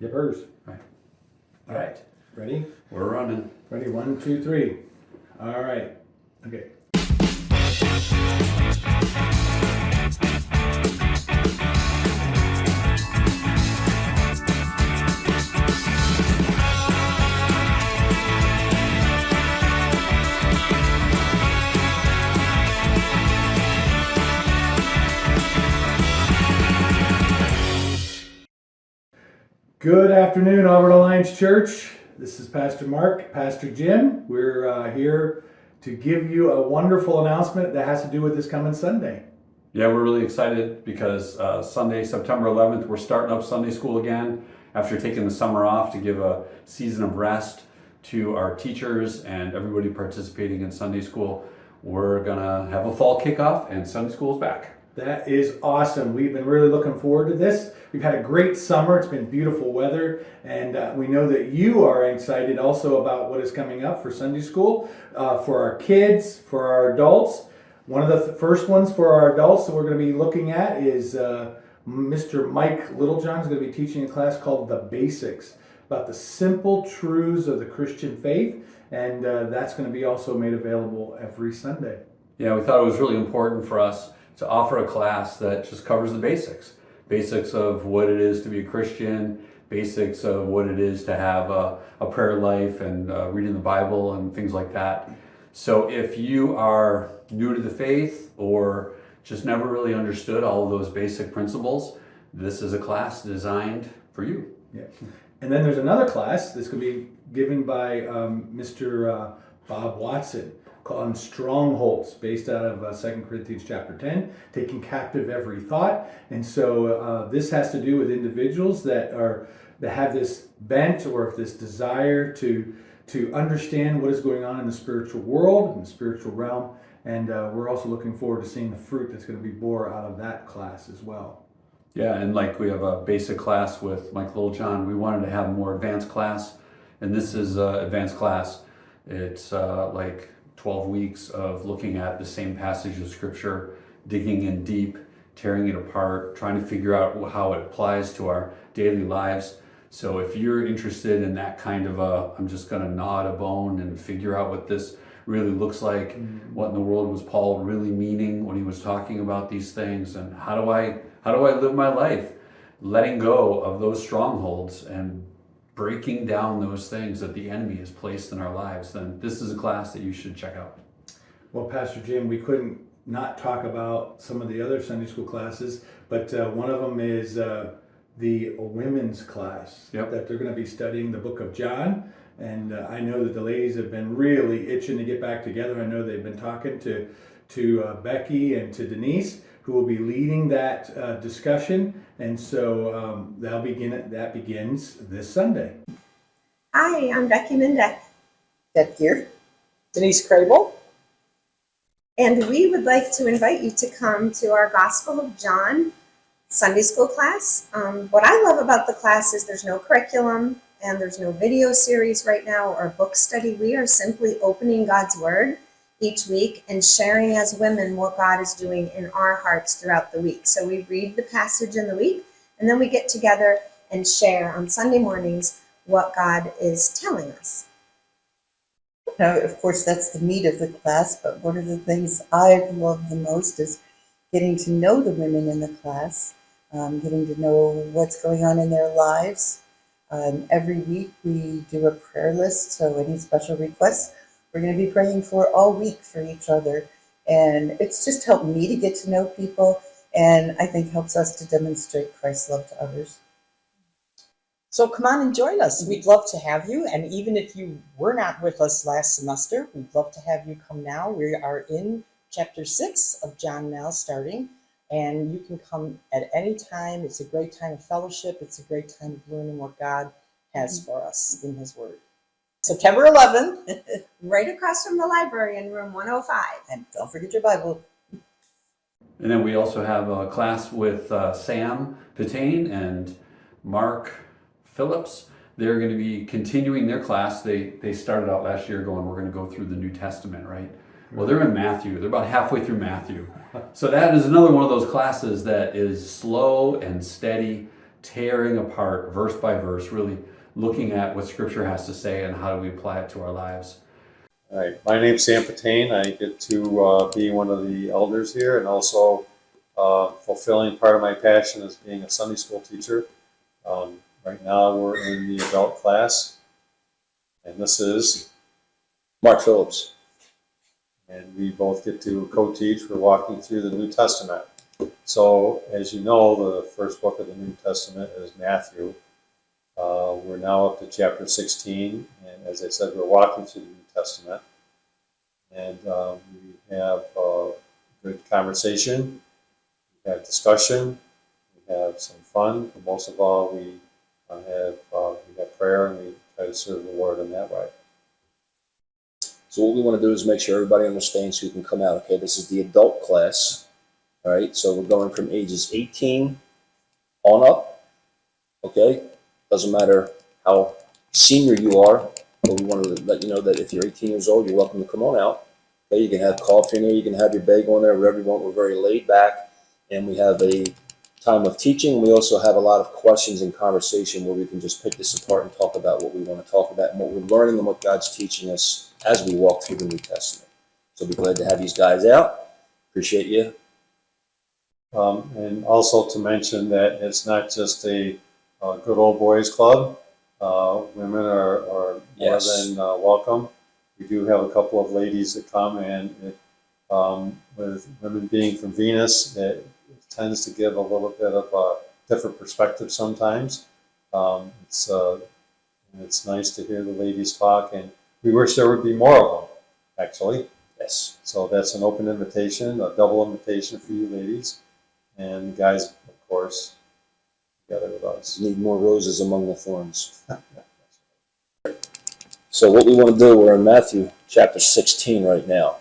Yippers. Right. All right. Ready? We're running. Ready? 1, 2, 3. All right. Okay. Good afternoon, Auburn Alliance Church. This is Pastor Mark, Pastor Jim. We're here to give you a wonderful announcement that has to do with this coming Sunday. Yeah, we're really excited because Sunday, September 11th, we're starting up Sunday school again after taking the summer off to give a season of rest to our teachers and everybody participating in Sunday school. We're gonna have a fall kickoff and Sunday school is back. That is awesome. We've been really looking forward to this. We've had a great summer. It's been beautiful weather, and we know that you are excited also about what is coming up for Sunday school, for our kids, for our adults. One of the first ones for our adults that we're going to be looking at is Mr. Mike Littlejohn is going to be teaching a class called The Basics, about the simple truths of the Christian faith, and that's going to be also made available every Sunday. Yeah, we thought it was really important for us to offer a class that just covers the basics. Basics of what it is to be a Christian, basics of what it is to have a prayer life and reading the Bible and things like that. So if you are new to the faith or just never really understood all of those basic principles, this is a class designed for you. Yeah. And then there's another class that's going to be given by Mr. Bob Watson, called Strongholds, based out of 2 Corinthians chapter 10, taking captive every thought. And so this has to do with individuals that have this bent or this desire to understand what is going on in the spiritual world, in the spiritual realm. And we're also looking forward to seeing the fruit that's going to be bore out of that class as well. Yeah, and like we have a basic class with Mike Littlejohn, we wanted to have a more advanced class, and this is an advanced class. It's like 12 weeks of looking at the same passage of scripture, digging in deep, tearing it apart, trying to figure out how it applies to our daily lives. So if you're interested in that kind of I'm just going to gnaw at a bone and figure out what this really looks like, what in the world was Paul really meaning when he was talking about these things, and how do I live my life letting go of those strongholds and breaking down those things that the enemy has placed in our lives, then this is a class that you should check out. Well, Pastor Jim, we couldn't not talk about some of the other Sunday school classes, but one of them is the women's class. Yep. That they're going to be studying the book of John. And I know that the ladies have been really itching to get back together. I know they've been talking to Becky and to Denise, who will be leading that discussion. And so that begins this Sunday. Hi, I'm Becky Mendeck. Deb here. Denise Crable. And we would like to invite you to come to our Gospel of John Sunday school class. What I love about the class is there's no curriculum and there's no video series right now or book study. We are simply opening God's Word each week and sharing as women what God is doing in our hearts throughout the week. So we read the passage in the week, and then we get together and share on Sunday mornings what God is telling us. Now, of course, that's the meat of the class, but one of the things I've loved the most is getting to know the women in the class, getting to know what's going on in their lives. Every week we do a prayer list, so any special requests we're going to be praying for all week for each other. And it's just helped me to get to know people, and I think helps us to demonstrate Christ's love to others. So come on and join us. We'd love to have you. And even if you were not with us last semester, we'd love to have you come now. We are in chapter 6 of John now starting, and you can come at any time. It's a great time of fellowship. It's a great time of learning what God has for us in His Word. September 11th. Right across from the library in room 105. And don't forget your Bible. And then we also have a class with Sam Pitane and Mark Phillips. They're going to be continuing their class. They started out last year going, we're going to go through the New Testament, right? Well, they're in Matthew. They're about halfway through Matthew. So that is another one of those classes that is slow and steady, tearing apart verse by verse, really looking at what Scripture has to say and how do we apply it to our lives. All right, my name's Sam Patain. I get to be one of the elders here, and also fulfilling part of my passion as being a Sunday school teacher. Right now we're in the adult class, and this is, Mark Phillips. and we both get to co-teach. We're walking through the New Testament. So, as you know, the first book of the New Testament is Matthew. We're now up to chapter 16, and as I said, we're walking through the New Testament. And we have good conversation, we have discussion, we have some fun, but most of all, we have prayer, and we try to serve the Lord in that way. So what we want to do is make sure everybody understands who can come out. Okay, this is the adult class. All right, so we're going from ages 18 on up. Okay, doesn't matter how senior you are, but we want to let you know that if you're 18 years old, you're welcome to come on out. Okay, you can have coffee in there, you can have your bagel in there, wherever you want. We're very laid back, and we have a time of teaching. We also have a lot of questions and conversation where we can just pick this apart and talk about what we want to talk about and what we're learning and what God's teaching us as we walk through the New Testament. So be glad to have these guys out. Appreciate you. And also to mention that it's not just a good old boys club. Women are more Yes. than welcome. We do have a couple of ladies that come, and with women being from Venus, it tends to give a little bit of a different perspective sometimes. It's nice to hear the ladies talk, and we wish there would be more of them, actually. Yes. So that's an open invitation, a double invitation for you ladies, and guys, of course, together with us. Need more roses among the thorns. So what we want to do, we're in Matthew chapter 16 right now.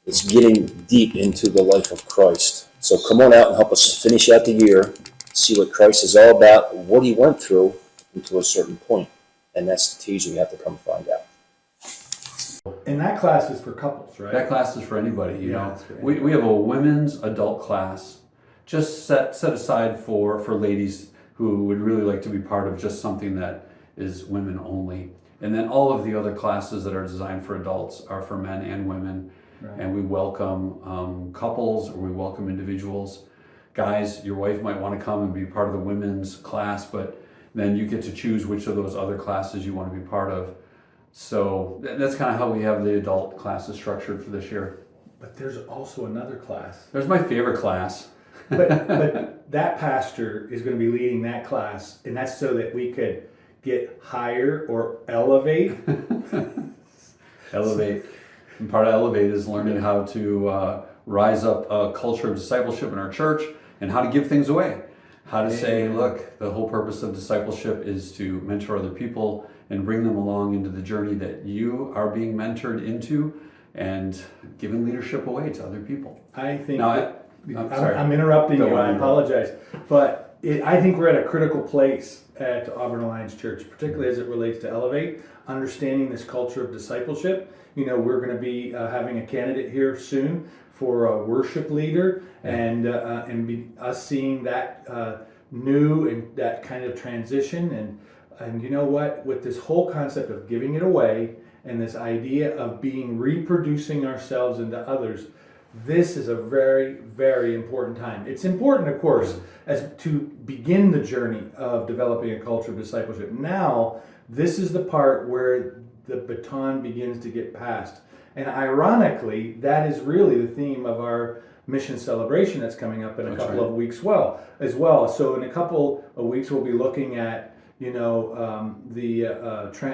It's getting deep into the life of Christ. So come on out and help us finish out the year, see what Christ is all about, what he went through to a certain point. And that's the teaser we have to come find out. And that class is for couples, right? That class is for anybody, you Yeah, know. that's great. We have a women's adult class just set aside for ladies who would really like to be part of just something that is women only. And then all of the other classes that are designed for adults are for men and women. Right. And we welcome couples, or we welcome individuals. Guys, your wife might want to come and be part of the women's class, but then you get to choose which of those other classes you want to be part of. So that's kind of how we have the adult classes structured for this year. But there's also another class. There's my favorite class. But that pastor is going to be leading that class, and that's so that we could get higher or elevate. Elevate. And part of Elevate is learning how to rise up a culture of discipleship in our church and how to give things away. How to say, look, the whole purpose of discipleship is to mentor other people and bring them along into the journey that you are being mentored into, and giving leadership away to other people. I think Now, I'm interrupting Don't you. I worry. apologize, but I think we're at a critical place at Auburn Alliance Church, particularly as it relates to Elevate, understanding this culture of discipleship. You know, we're going to be having a candidate here soon for a worship leader, and us seeing that new and that kind of transition, and you know what, with this whole concept of giving it away and this idea of reproducing ourselves into others, this is a very, very important time. It's important, of course, as to begin the journey of developing a culture of discipleship. Now, this is the part where the baton begins to get passed. And ironically, that is really the theme of our mission celebration that's coming up in a couple of weeks as well. So in a couple of weeks, we'll be looking at Trent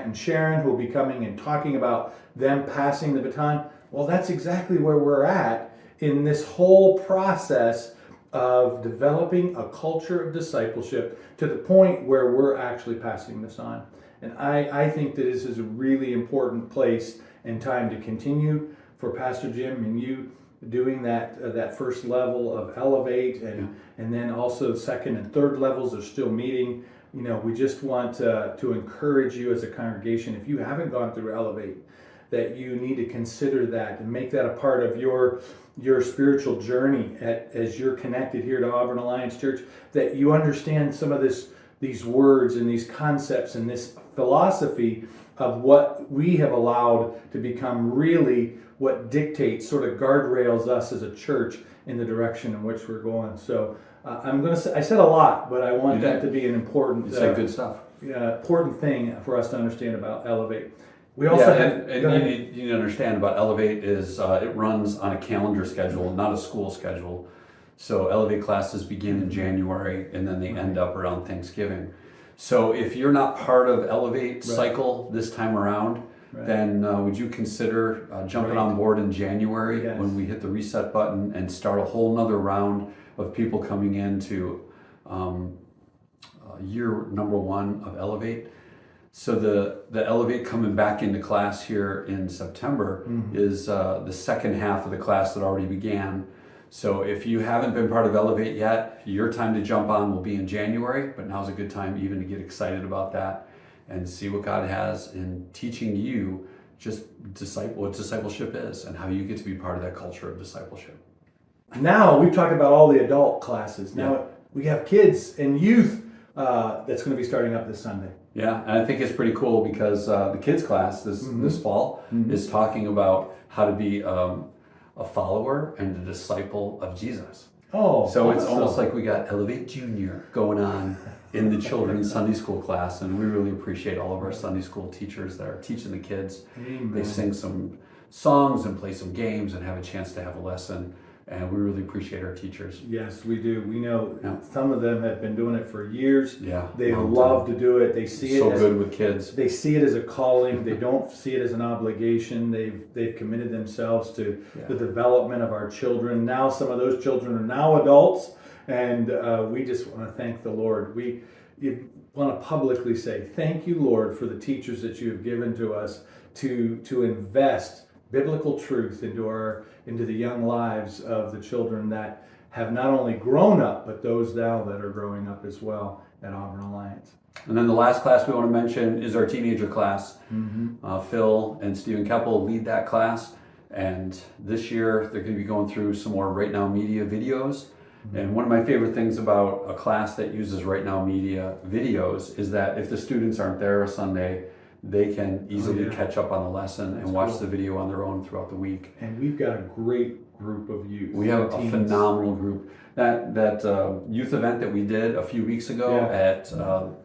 and Sharon, who will be coming and talking about them passing the baton. Well, that's exactly where we're at in this whole process of developing a culture of discipleship to the point where we're actually passing this on. And I think that this is a really important place and time to continue for Pastor Jim and you doing that first level of Elevate, and then also second and third levels are still meeting. You know, we just want to encourage you as a congregation, if you haven't gone through Elevate, that you need to consider that and make that a part of your spiritual journey as you're connected here to Auburn Alliance Church, that you understand some of this these words and these concepts and this philosophy of what we have allowed to become really what dictates, sort of guardrails us as a church in the direction in which we're going. So I'm going to say, I said a lot, but I want that to be an important, You say good stuff. important thing for us to understand about Elevate. We also have, and you need to understand about Elevate is it runs on a calendar schedule, not a school schedule. So Elevate classes begin in January and then they end up around Thanksgiving. So if you're not part of Elevate cycle this time around, then would you consider jumping on board in January when we hit the reset button and start a whole nother round of people coming into year number 1 of Elevate? So the Elevate coming back into class here in September is the second half of the class that already began. So if you haven't been part of Elevate yet, your time to jump on will be in January, but now's a good time even to get excited about that and see what God has in teaching you just what discipleship is and how you get to be part of that culture of discipleship. now we've talked about all the adult classes. Now we have kids and youth that's going to be starting up this Sunday. Yeah, and I think it's pretty cool because the kids class this fall is talking about how to be a follower and a disciple of Jesus. Oh, so it's almost like we got Elevate Junior going on in the children's Sunday school class, and we really appreciate all of our Sunday school teachers that are teaching the kids. Amen. They sing some songs and play some games and have a chance to have a lesson, and we really appreciate our teachers. Yes, we do. We know some of them have been doing it for years. Yeah, they love to do it. They see it so as, good with kids. They see it as a calling. They don't see it as an obligation. They've committed themselves to the development of our children. Now some of those children are now adults, and we just want to thank the Lord. We want to publicly say thank you, Lord, for the teachers that you have given to us to invest biblical truth into the young lives of the children that have not only grown up, but those now that are growing up as well at Auburn Alliance. And then the last class we want to mention is our teenager class. Phil and Stephen Keppel lead that class, and this year they're going to be going through some more Right Now Media videos. And one of my favorite things about a class that uses Right Now Media videos is that if the students aren't there a Sunday, they can easily catch up on the lesson and watch the video on their own throughout the week. And we've got a great group of youth. We have a phenomenal group. That youth event that we did a few weeks ago at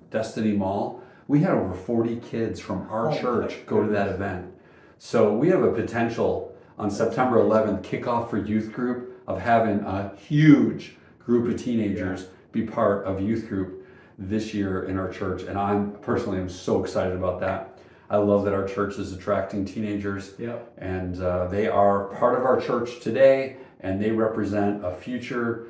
Destiny Mall, we had over 40 kids from our church go to that event. So we have a potential on September 11th kickoff for youth group of having a huge group of teenagers be part of youth group this year in our church, and I'm personally so excited about that. I love that our church is attracting teenagers, and they are part of our church today, and they represent a future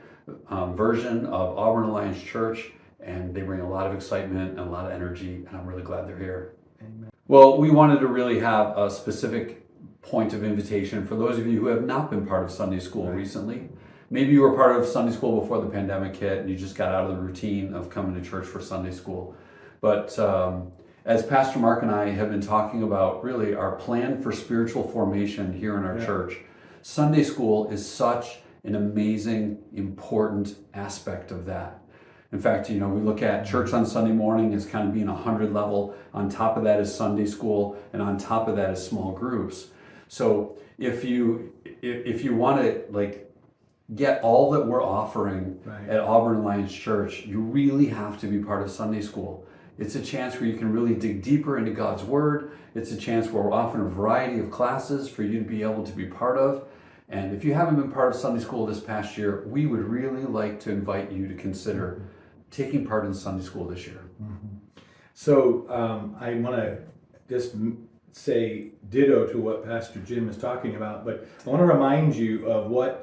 version of Auburn Alliance Church, and they bring a lot of excitement and a lot of energy, and I'm really glad they're here. Amen. Well, we wanted to really have a specific point of invitation for those of you who have not been part of Sunday school recently. Maybe you were part of Sunday school before the pandemic hit and you just got out of the routine of coming to church for Sunday school. But as Pastor Mark and I have been talking about really our plan for spiritual formation here in our church, Sunday school is such an amazing, important aspect of that. In fact, we look at church on Sunday morning as kind of being 100 level. On top of that is Sunday school, and on top of that is small groups. So if you want to get all that we're offering at Auburn Alliance Church, you really have to be part of Sunday school. It's a chance where you can really dig deeper into God's Word. It's a chance where we're offering a variety of classes for you to be able to be part of. And if you haven't been part of Sunday school this past year, we would really like to invite you to consider taking part in Sunday school this year. So I want to just say ditto to what Pastor Jim is talking about, but I want to remind you of what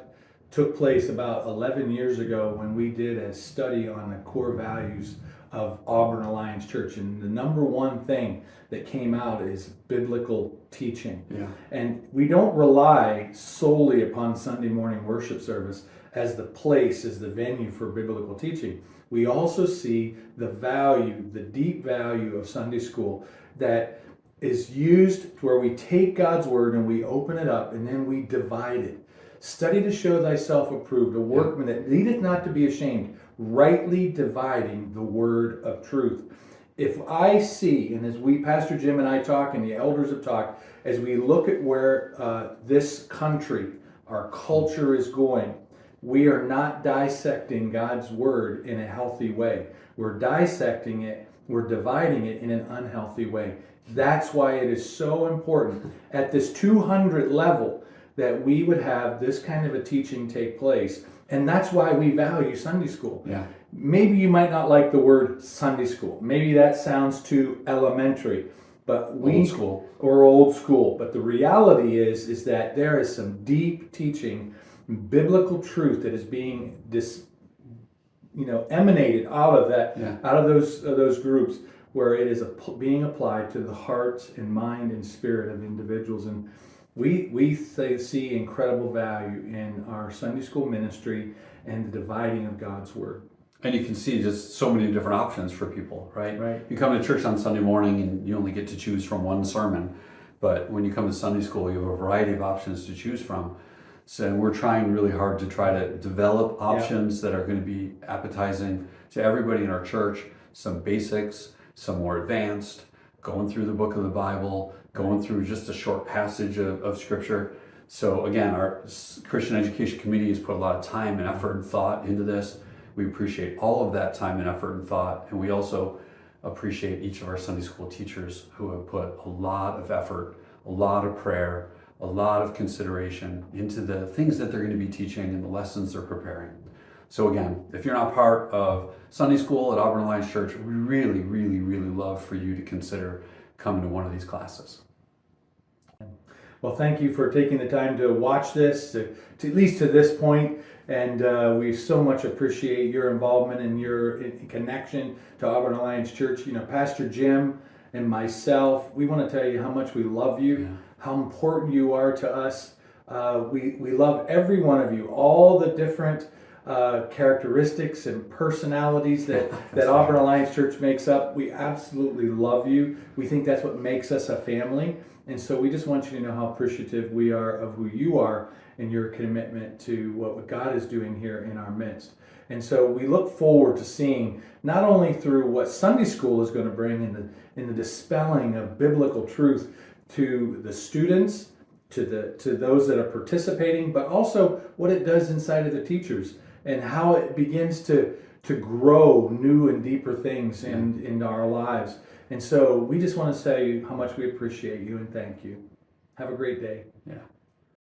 took place about 11 years ago when we did a study on the core values of Auburn Alliance Church. And the number one thing that came out is biblical teaching. And we don't rely solely upon Sunday morning worship service as the place, as the venue for biblical teaching. We also see the value, the deep value of Sunday school that is used where we take God's Word and we open it up and then we divide it. Study to show thyself approved, a workman that needeth not to be ashamed, rightly dividing the word of truth. If I see, and as Pastor Jim and I talk, and the elders have talked, as we look at where this country, our culture is going, we are not dissecting God's word in a healthy way. We're dissecting it, we're dividing it in an unhealthy way. That's why it is so important at this 200 level that we would have this kind of a teaching take place. And that's why we value Sunday school. Yeah. Maybe you might not like the word Sunday school. Maybe that sounds too elementary, but Old school. or old school. But the reality is that there is some deep teaching, biblical truth that is being emanated out of that, out of those groups, where it is being applied to the hearts and mind and spirit of individuals. And we see incredible value in our Sunday school ministry and the dividing of God's word. And you can see just so many different options for people, right? Right. You come to church on Sunday morning and you only get to choose from one sermon. But when you come to Sunday school, you have a variety of options to choose from. So we're trying really hard to try to develop options that are going to be appetizing to everybody in our church. Some basics, some more advanced, going through the book of the Bible, going through just a short passage of scripture. So again, our Christian Education Committee has put a lot of time and effort and thought into this. We appreciate all of that time and effort and thought, and we also appreciate each of our Sunday school teachers who have put a lot of effort, a lot of prayer, a lot of consideration into the things that they're going to be teaching and the lessons they're preparing. So again, if you're not part of Sunday school at Auburn Alliance Church, we really, really, really love for you to consider coming to one of these classes. Well, thank you for taking the time to watch this, to at least to this point. And we so much appreciate your involvement and your connection to Auburn Alliance Church. You know, Pastor Jim and myself, we want to tell you how much we love you, how important you are to us. We love every one of you, all the different characteristics and personalities that Auburn Alliance Church makes up. We absolutely love you. We think that's what makes us a family. And so we just want you to know how appreciative we are of who you are and your commitment to what God is doing here in our midst. And so we look forward to seeing not only through what Sunday school is going to bring in the dispelling of biblical truth to the students, to those that are participating, but also what it does inside of the teachers and how it begins to grow new and deeper things in our lives. And so we just want to say how much we appreciate you and thank you. Have a great day. Yeah.